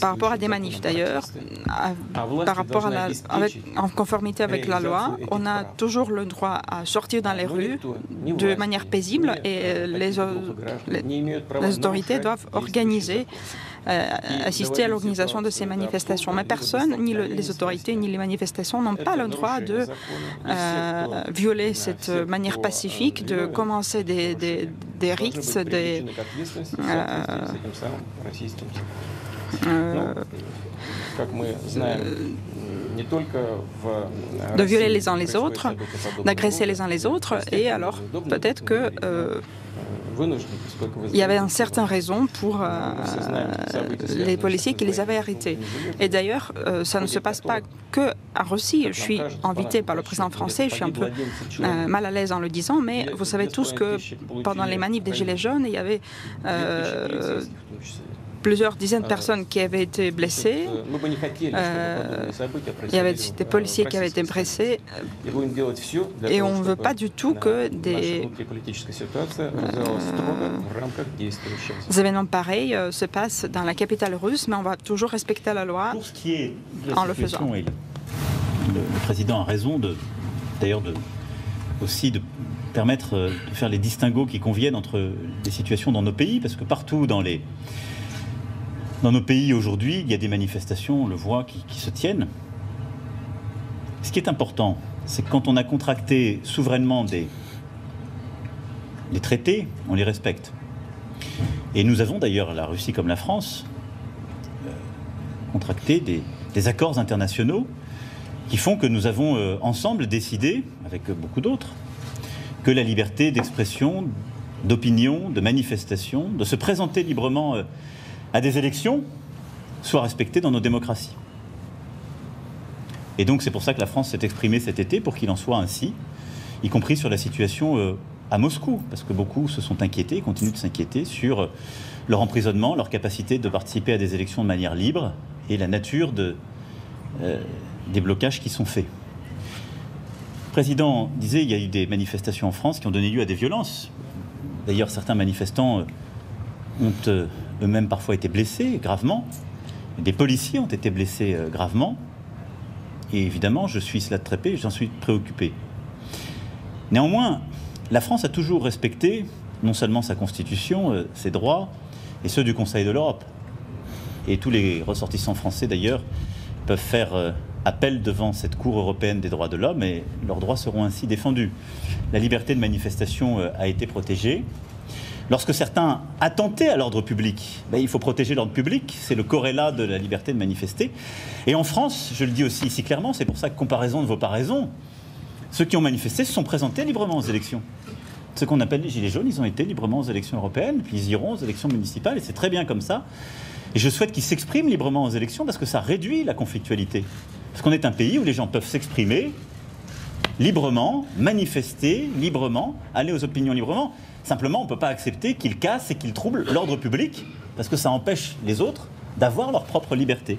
par rapport à des manifs d'ailleurs, en conformité avec la loi, on a toujours le droit à sortir dans les rues de manière paisible et les autorités doivent organiser, assister à l'organisation de ces manifestations. Mais personne, ni les autorités, ni les manifestations n'ont pas le droit de violer cette manière pacifique, de commencer des rites, de violer les uns les autres, d'agresser les uns les autres, et alors peut-être que il y avait une certaine raison pour les policiers qui les avaient arrêtés. Et d'ailleurs, ça ne se passe pas que à Russie. Je suis invitée par le président français, je suis un peu mal à l'aise en le disant, mais vous savez tous que pendant les manifs des Gilets jaunes, il y avait plusieurs dizaines de personnes qui avaient été blessées. Il y avait des policiers qui avaient été blessés. Et on ne veut pas du tout que des événements pareils se passent dans la capitale russe, mais on va toujours respecter la loi pour ce qui est de la en le faisant. Le président a raison aussi de permettre de faire les distinguos qui conviennent entre les situations dans nos pays, parce que partout dans nos pays aujourd'hui, il y a des manifestations, on le voit, qui se tiennent. Ce qui est important, c'est que quand on a contracté souverainement des traités, on les respecte. Et nous avons d'ailleurs, la Russie comme la France, contracté des accords internationaux qui font que nous avons ensemble décidé, avec beaucoup d'autres, que la liberté d'expression, d'opinion, de manifestation, de se présenter librement à des élections, soit respectée dans nos démocraties. Et donc c'est pour ça que la France s'est exprimée cet été, pour qu'il en soit ainsi, y compris sur la situation à Moscou, parce que beaucoup se sont inquiétés, et continuent de s'inquiéter sur leur emprisonnement, leur capacité de participer à des élections de manière libre, et la nature des blocages qui sont faits. Le président disait qu'il y a eu des manifestations en France qui ont donné lieu à des violences. D'ailleurs, certains manifestants ont eux-mêmes parfois été blessés gravement. Des policiers ont été blessés gravement. Et évidemment, je suis cela de très près, j'en suis préoccupé. Néanmoins, la France a toujours respecté non seulement sa constitution, ses droits, et ceux du Conseil de l'Europe. Et tous les ressortissants français, d'ailleurs, peuvent faire appel devant cette Cour européenne des droits de l'homme, et leurs droits seront ainsi défendus. La liberté de manifestation a été protégée. Lorsque certains attentaient à l'ordre public, il faut protéger l'ordre public, c'est le corrélat de la liberté de manifester. Et en France, je le dis aussi ici clairement, c'est pour ça que comparaison ne vaut pas raison, ceux qui ont manifesté se sont présentés librement aux élections. Ce qu'on appelle les Gilets jaunes, ils ont été librement aux élections européennes, puis ils iront aux élections municipales, et c'est très bien comme ça. Et je souhaite qu'ils s'expriment librement aux élections, parce que ça réduit la conflictualité. Parce qu'on est un pays où les gens peuvent s'exprimer librement, manifester librement, aller aux opinions librement. Simplement, on ne peut pas accepter qu'ils cassent et qu'ils troublent l'ordre public, parce que ça empêche les autres d'avoir leur propre liberté.